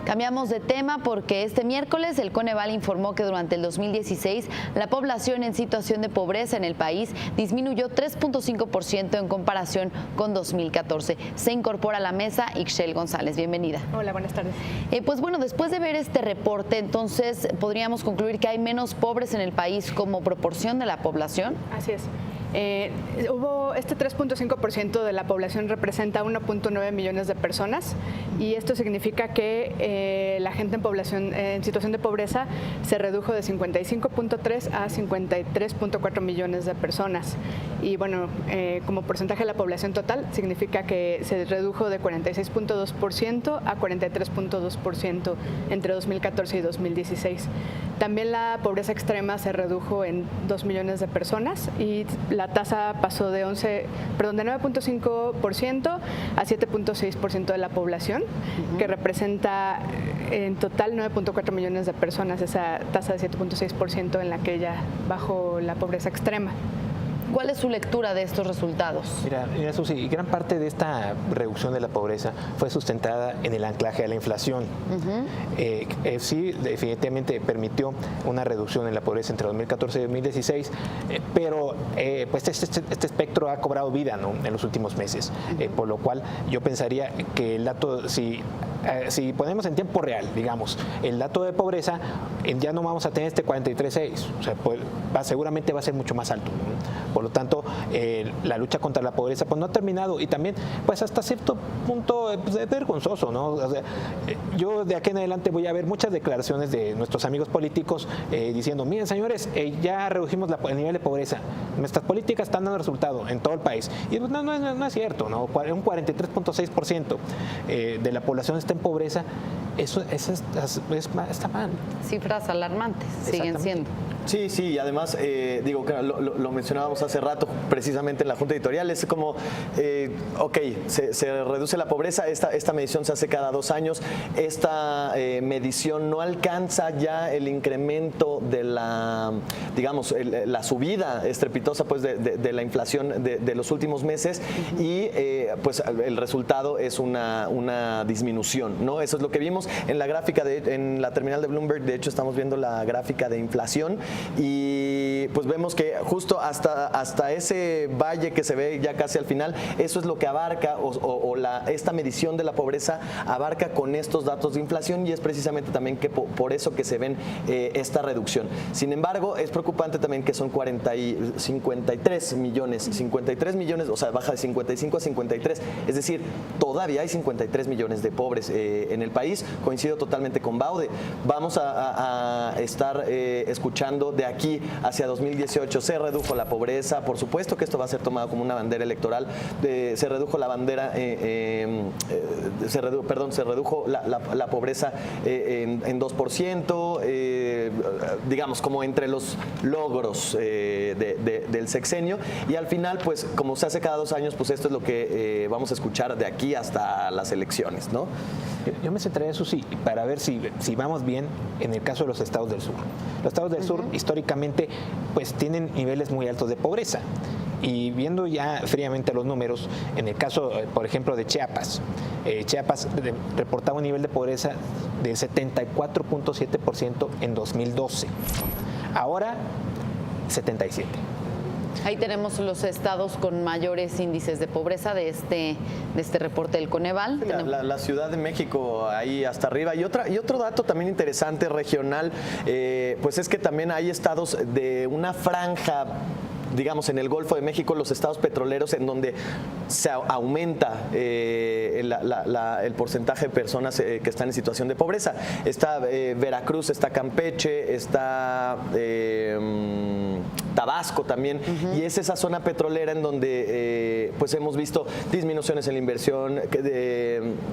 Cambiamos de tema porque este miércoles el Coneval informó que durante el 2016 la población en situación de pobreza en el país disminuyó 3.5% en comparación con 2014. Se incorpora a la mesa Ixchel González. Bienvenida. Hola, buenas tardes. Pues bueno, después de ver este reporte, entonces podríamos concluir que hay menos pobres en el país como proporción de la población. Así es. Hubo este 3.5% de la población representa 1.9 millones de personas y esto significa que la gente en población en situación de pobreza se redujo de 55.3 a 53.4 millones de personas y bueno, como porcentaje de la población total significa que se redujo de 46.2% a 43.2% entre 2014 y 2016. También la pobreza extrema se redujo en 2 millones de personas y la tasa pasó de 9.5% a 7.6% de la población, que representa en total 9.4 millones de personas, esa tasa de 7.6% en la que ella bajó la pobreza extrema. ¿Cuál es su lectura de estos resultados? Mira, Susi, gran parte de esta reducción de la pobreza fue sustentada en el anclaje a la inflación. Sí, definitivamente permitió una reducción en la pobreza entre 2014 y 2016, pero pues este espectro ha cobrado vida, ¿no?, en los últimos meses, por lo cual yo pensaría que el dato, si ponemos en tiempo real, digamos, el dato de pobreza, ya no vamos a tener este 43.6, o sea, pues, seguramente va a ser mucho más alto, ¿no? Por lo tanto, la lucha contra la pobreza pues no ha terminado y también pues hasta cierto punto pues, es vergonzoso, ¿no? O sea, yo de aquí en adelante voy a ver muchas declaraciones de nuestros amigos políticos diciendo, miren señores, ya redujimos el nivel de pobreza, nuestras políticas están dando resultado en todo el país. Y pues, no es cierto, ¿no? Un 43.6% de la población está en pobreza, eso está mal. Cifras alarmantes siguen siendo. Sí, y además, digo, que lo mencionábamos hace rato, precisamente en la Junta Editorial, es como, se reduce la pobreza, esta medición se hace cada 2 años, esta medición no alcanza ya el incremento de la, digamos, la subida estrepitosa pues de la inflación de los últimos meses y pues el resultado es una disminución, ¿no? Eso es lo que vimos en la gráfica, en la terminal de Bloomberg, de hecho estamos viendo la gráfica de inflación y pues vemos que justo hasta ese valle que se ve ya casi al final, eso es lo que abarca esta medición de la pobreza abarca con estos datos de inflación y es precisamente también que por eso que se ven esta reducción. Sin embargo, es preocupante también que son 53 millones, o sea, baja de 55 a 53, es decir, todavía hay 53 millones de pobres en el país. Coincido totalmente con Baude. Vamos a estar escuchando de aquí hacia 2018 se redujo la pobreza, por supuesto que esto va a ser tomado como una bandera electoral, se redujo la bandera, se redujo la pobreza en 2%, digamos como entre los logros del sexenio y al final pues como se hace cada 2 años pues esto es lo que vamos a escuchar de aquí hasta las elecciones, ¿no? Yo me centraría, Susi, para ver si vamos bien en el caso de los estados del sur. Los estados del sur históricamente pues tienen niveles muy altos de pobreza y viendo ya fríamente los números, en el caso por ejemplo de Chiapas, Chiapas reportaba un nivel de pobreza de 74.7% en 2012, ahora 77%. Ahí tenemos los estados con mayores índices de pobreza de este reporte del Coneval. La Ciudad de México ahí hasta arriba. Y otro dato también interesante regional, pues es que también hay estados de una franja, digamos, en el Golfo de México, los estados petroleros en donde se aumenta el porcentaje de personas que están en situación de pobreza. Está Veracruz, está Campeche, está Tabasco también, y es esa zona petrolera en donde pues hemos visto disminuciones en la inversión,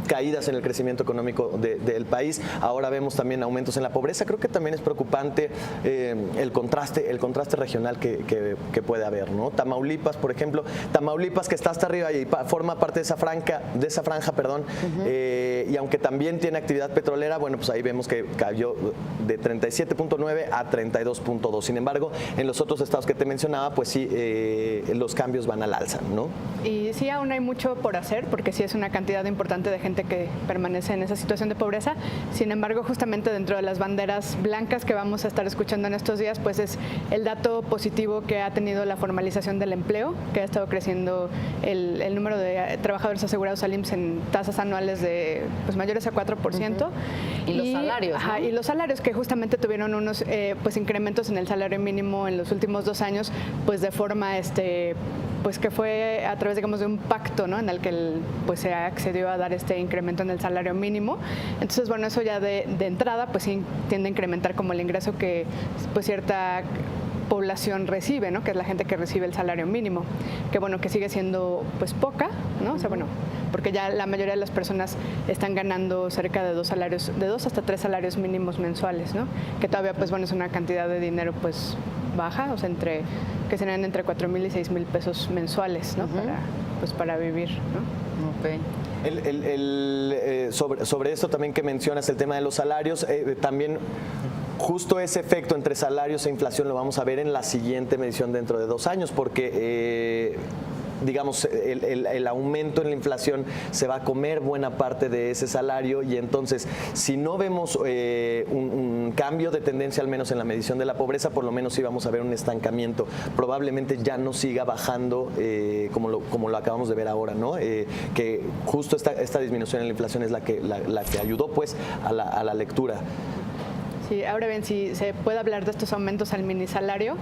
caídas en el crecimiento económico del país. Ahora vemos también aumentos en la pobreza. Creo que también es preocupante el contraste regional que puede haber, ¿no? Tamaulipas, por ejemplo, Tamaulipas que está hasta arriba y forma parte de esa franja, y aunque también tiene actividad petrolera, bueno, pues ahí vemos que cayó de 37.9 a 32.2. Sin embargo, en los otros estados estados que te mencionaba, pues sí, los cambios van al alza, ¿no? Y sí, aún hay mucho por hacer, porque sí es una cantidad importante de gente que permanece en esa situación de pobreza. Sin embargo, justamente dentro de las banderas blancas que vamos a estar escuchando en estos días, pues es el dato positivo que ha tenido la formalización del empleo, que ha estado creciendo el número de trabajadores asegurados al IMSS en tasas anuales de pues, mayores a 4%. Y los salarios, ¿no? Y los salarios que justamente tuvieron unos pues incrementos en el salario mínimo en los últimos 2 años, pues de forma pues que fue a través, digamos, de un pacto, ¿no? En el que pues se accedió a dar este incremento en el salario mínimo. Entonces, bueno, eso ya de entrada pues sí tiende a incrementar como el ingreso que pues cierta población recibe, ¿no? Que es la gente que recibe el salario mínimo, que bueno, que sigue siendo pues poca, ¿no? O sea, bueno, porque ya la mayoría de las personas están ganando cerca de 2 hasta 3 salarios mínimos mensuales, ¿no? Que todavía pues bueno, es una cantidad de dinero pues baja, o sea, que serían entre 4,000 y 6,000 pesos mensuales, ¿no? Para vivir, ¿no? Okay. Sobre esto también que mencionas, el tema de los salarios, también justo ese efecto entre salarios e inflación lo vamos a ver en la siguiente medición dentro de 2 años, porque digamos, el aumento en la inflación se va a comer buena parte de ese salario, y entonces si no vemos un cambio de tendencia, al menos en la medición de la pobreza, por lo menos sí vamos a ver un estancamiento. Probablemente ya no siga bajando como lo acabamos de ver ahora, ¿no? Que justo esta disminución en la inflación es la que ayudó pues a la lectura. Sí, ahora bien, si se puede hablar de estos aumentos al minisalario,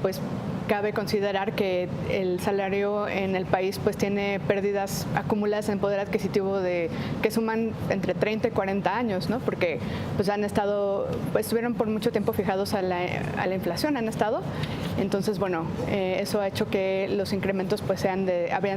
pues cabe considerar que el salario en el país pues tiene pérdidas acumuladas en poder adquisitivo que suman entre 30 y 40 años, ¿no? Porque pues estuvieron por mucho tiempo fijados a la inflación, entonces bueno, eso ha hecho que los incrementos pues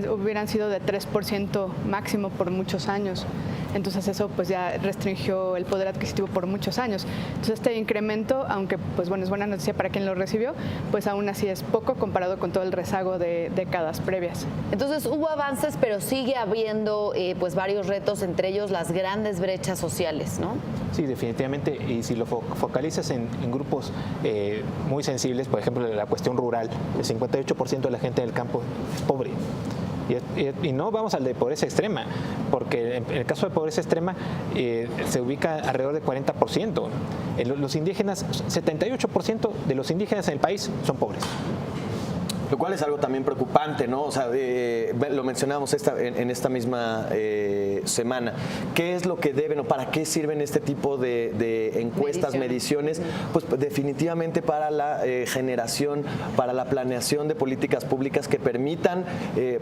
hubieran sido de 3% máximo por muchos años. Entonces eso pues ya restringió el poder adquisitivo por muchos años. Entonces este incremento, aunque pues bueno, es buena noticia para quien lo recibió, pues aún así es poco comparado con todo el rezago de décadas previas. Entonces hubo avances, pero sigue habiendo pues varios retos, entre ellos las grandes brechas sociales, ¿no? Sí, definitivamente, y si lo focalizas en grupos muy sensibles, por ejemplo, la cuestión rural, el 58% de la gente del campo es pobre. Y no vamos al de pobreza extrema, porque en el caso de pobreza extrema se ubica alrededor del 40%. Los indígenas, 78% de los indígenas en el país son pobres. Lo cual es algo también preocupante, ¿no? O sea, lo mencionábamos en esta misma semana. ¿Qué es lo que deben o para qué sirven este tipo de encuestas, mediciones? Pues definitivamente para la generación, para la planeación de políticas públicas que permitan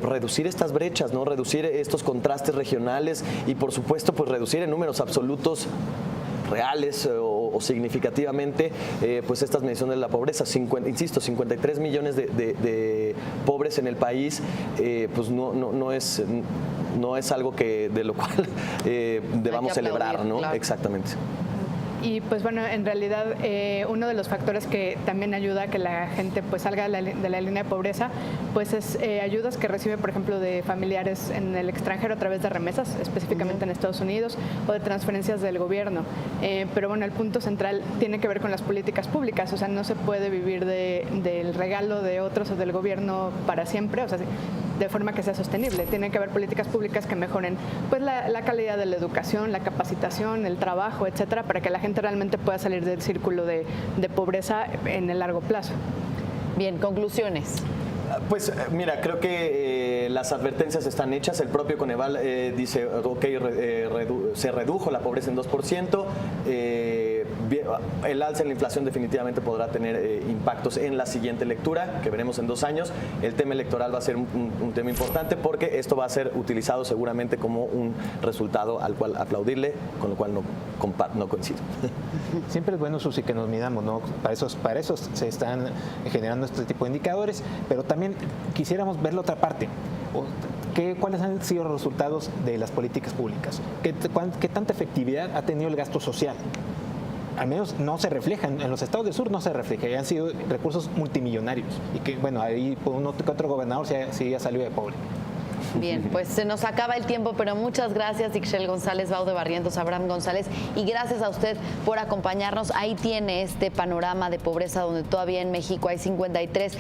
reducir estas brechas, ¿no? Reducir estos contrastes regionales y, por supuesto, pues reducir en números absolutos reales o significativamente pues estas mediciones de la pobreza. 53 millones de pobres en el país, pues no es algo de lo cual debamos celebrar, ¿no? Claro. Exactamente. Y pues bueno, en realidad uno de los factores que también ayuda a que la gente pues salga de la línea de pobreza, pues es ayudas que recibe, por ejemplo, de familiares en el extranjero a través de remesas, específicamente en Estados Unidos, o de transferencias del gobierno. Pero bueno, el punto central tiene que ver con las políticas públicas, o sea, no se puede vivir del regalo de otros o del gobierno para siempre, o sea, de forma que sea sostenible. Tiene que haber políticas públicas que mejoren pues la calidad de la educación, la capacitación, el trabajo, etcétera, para que la gente realmente pueda salir del círculo de pobreza en el largo plazo. Bien, conclusiones. Pues mira, creo que las advertencias están hechas. El propio Coneval dice, ok, se redujo la pobreza en 2%. El alza en la inflación definitivamente podrá tener impactos en la siguiente lectura, que veremos en 2 años. El tema electoral va a ser un tema importante, porque esto va a ser utilizado seguramente como un resultado al cual aplaudirle, con lo cual no coincido. Siempre es bueno, Susi, que nos midamos, ¿no? Para eso se están generando este tipo de indicadores, pero también quisiéramos ver la otra parte. ¿Cuáles han sido los resultados de las políticas públicas? ¿Qué tanta efectividad ha tenido el gasto social? Al menos no se reflejan, en los estados del sur no se refleja, y han sido recursos multimillonarios, y que bueno, ahí uno que otro gobernador sí ya salió de pobre. Bien, pues se nos acaba el tiempo, pero muchas gracias, Ixchel González, Baude Barrientos, Abraham González, y gracias a usted por acompañarnos. Ahí tiene este panorama de pobreza donde todavía en México hay 53